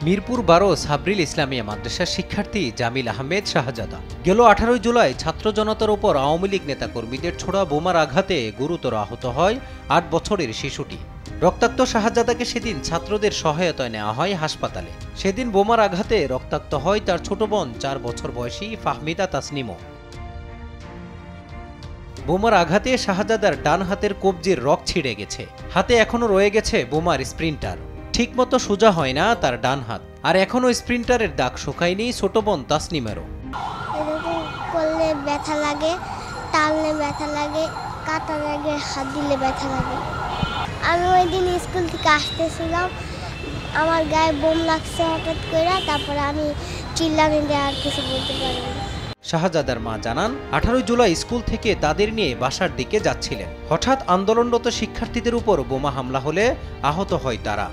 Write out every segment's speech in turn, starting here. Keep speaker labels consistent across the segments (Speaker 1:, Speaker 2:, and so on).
Speaker 1: মিরপুর ১২ সাবরিল ইসলামিয়া মাদ্রাসার শিক্ষার্থী জামিল আহমেদ শাহজাদা গেল ১৮ জুলাই ছাত্র জনতার উপর আওয়ামী লীগ নেতাকর্মীদের ছোড়া বোমার আঘাতে গুরুতর আহত হয় ৮ বছরের শিশুটি। রক্তাক্ত শাহজাদাকে সেদিন ছাত্রদের সহায়তায় নেওয়া হয় হাসপাতালে। সেদিন বোমার আঘাতে রক্তাক্ত হয় তার ছোট বোন ৪ বছর বয়সী ফাহমিদা তাসনিমও। বোমার আঘাতে শাহজাদার ডান হাতের কবজির রগ ছিঁড়ে গেছে। হাতে এখনো রয়ে গেছে বোমার স্প্রিন্টার। ঠিকমতো সোজা হয় না তার ডান হাত। আর এখনো স্প্রিন্টারের দাগ শুকায়নি ছোট বোন তাসনিমেরও।
Speaker 2: এরকম করলে ব্যথা লাগে, টানলে ব্যথা লাগে, কাটা লাগে, হাত দিলে ব্যথা লাগে। আমি ওই দিন স্কুল থেকে আসতেছিলাম, আমার গায়ে বোম লাগছে হঠাৎ করে, তারপরে আমি চিল্লানি দিয়ে আর কিছু বলতে পারিনি।
Speaker 1: শাহজাদার মা জানান, ১৮ জুলাই স্কুল থেকে তাদের নিয়ে বাসার দিকে যাচ্ছিলেন। হঠাৎ আন্দোলনরত শিক্ষার্থীদের উপর বোমা হামলা হলে আহত হয় তারা।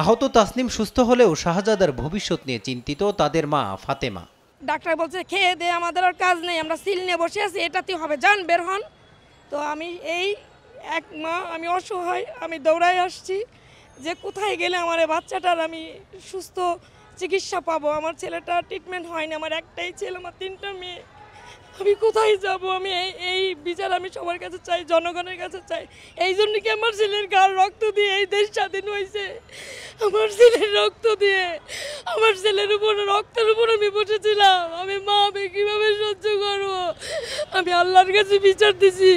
Speaker 1: আহত তাসনিম সুস্থ হলেও শাহজাদার ভবিষ্যৎ নিয়ে চিন্তিত তাদের মা ফাতেমা।
Speaker 3: ডাক্তার বলছে খেয়ে দে, আমাদের আর কাজ নেই, আমরা সিল নিয়ে বসে আছি, এটাতেই হবে, যান বের হন। তো আমি এই এক মা, আমি অসহায়, আমি দৌড়াই আসছি যে কোথায় গেলে আমার এই বাচ্চাটার আমি সুস্থ চিকিৎসা পাবো। আমার ছেলেটা ট্রিটমেন্ট হয়নি, আমার একটাই ছেলে, আমার 3টা মেয়ে, আমি কোথায় যাব? আমি এই বিচার আমি সবার কাছে চাই, জনগণের কাছে চাই। এই জন্য কি আমার ছেলের গার রক্ত দিয়ে এই দেশ স্বাধীন হয়েছে? আমার ছেলের রক্ত দিয়ে, আমার ছেলের উপর রক্তের উপর আমি বসেছিলাম। আমি মা, আমি কীভাবে সহ্য করবো? আমি আল্লাহর কাছে বিচার দিছি।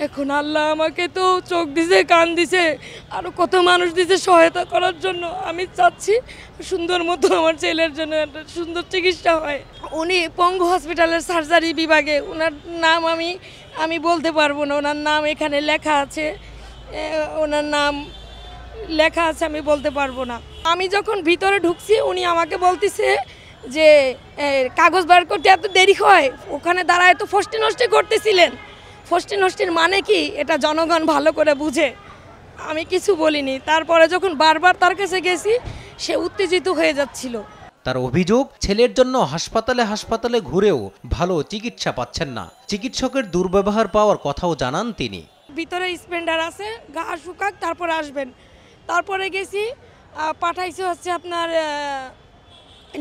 Speaker 3: এখন আল্লাহ আমাকে তো চোখ দিছে, কান দিছে, আরও কত মানুষ দিছে সহায়তা করার জন্য। আমি চাচ্ছি সুন্দর মতো আমার ছেলের জন্য একটা সুন্দর চিকিৎসা হয়। উনি পঙ্গু হসপিটালের সার্জারি বিভাগে, ওনার নাম আমি বলতে পারবো না, ওনার নাম এখানে লেখা আছে, ওনার নাম লেখা আছে, আমি বলতে পারবো না। আমি যখন ভিতরে ঢুকছি উনি আমাকে বলতেছে যে কাগজ বার করতে এত দেরি হয়, ওখানে দাঁড়ায় তো ফষ্টি নষ্টি করতেছিলেন। ফষ্টি নষ্টির মানে কি এটা জনগণ ভালো করে বুঝে। আমি কিছু বলিনি। তারপরে যখন বারবার তার কাছে গেছি সে উত্তেজিত হয়ে যাচ্ছিল।
Speaker 1: তার অভিযোগ, ছেলের জন্য হাসপাতালে হাসপাতালে ঘুরেও ভালো চিকিৎসা পাচ্ছেন না। চিকিৎসকের দুর্ব্যবহার পাওয়ার কথাও জানান তিনি।
Speaker 3: ভিতরে স্পেন্ডার আছে, গা শুকাক তারপরে আসবেন। তারপরে গেছি, পাঠাইছে হচ্ছে আপনার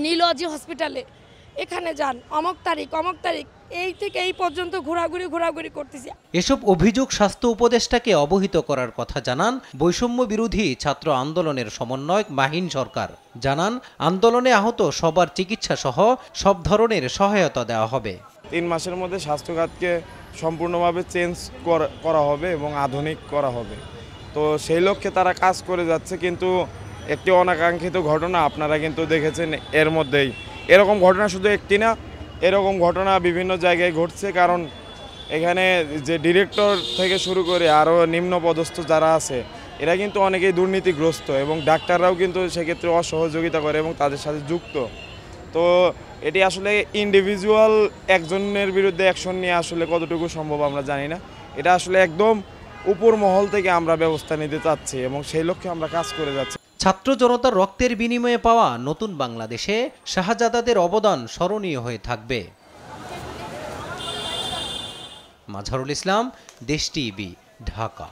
Speaker 3: নীলজি হসপিটালে, এখানে যান, অমক তারিখ এই থেকে এই পর্যন্ত ঘোরাঘুরি করতেছি।
Speaker 1: এসব অভিযোগ স্বাস্থ্য উপদেষ্টাকে অবহিত করার কথা জানান বৈষম্য বিরোধী ছাত্র আন্দোলনের সমন্বয়ক মাহিন সরকার। জানান, আন্দোলনে আহত সবার চিকিৎসা সহ সব ধরনের সহায়তা দেওয়া হবে।
Speaker 4: 3 মাসের মধ্যে স্বাস্থ্যখাতকে সম্পূর্ণভাবে চেঞ্জ করা হবে এবং আধুনিক করা হবে। তো সেই লক্ষ্যে তারা কাজ করে যাচ্ছে। কিন্তু একটি অনাকাঙ্ক্ষিত ঘটনা আপনারা কিন্তু দেখেছেন এর মধ্যেই। এরকম ঘটনা শুধু একটি না, এরকম ঘটনা বিভিন্ন জায়গায় ঘটছে। কারণ এখানে যে ডিরেক্টর থেকে শুরু করে আরও নিম্ন পদস্থ যারা আছে এরা কিন্তু অনেকেই দুর্নীতিগ্রস্ত, এবং ডাক্তাররাও কিন্তু সেক্ষেত্রে অসহযোগিতা করে এবং তাদের সাথে যুক্ত। তো এটি আসলে ইন্ডিভিজুয়াল একজনের বিরুদ্ধে অ্যাকশন নিয়ে আসলে কতটুকু সম্ভব আমরা জানি না। এটা আসলে একদম উপর মহল থেকে আমরা ব্যবস্থা নিতে চাচ্ছি এবং সেই লক্ষ্যে আমরা কাজ করে যাচ্ছি।
Speaker 1: ছাত্র জনতার রক্তের বিনিময়ে পাওয়া নতুন বাংলাদেশে শাহজাদাদের অবদান স্মরণীয় হয়ে থাকবে। মাজহারুল ইসলাম, দেশ টিভি, ঢাকা।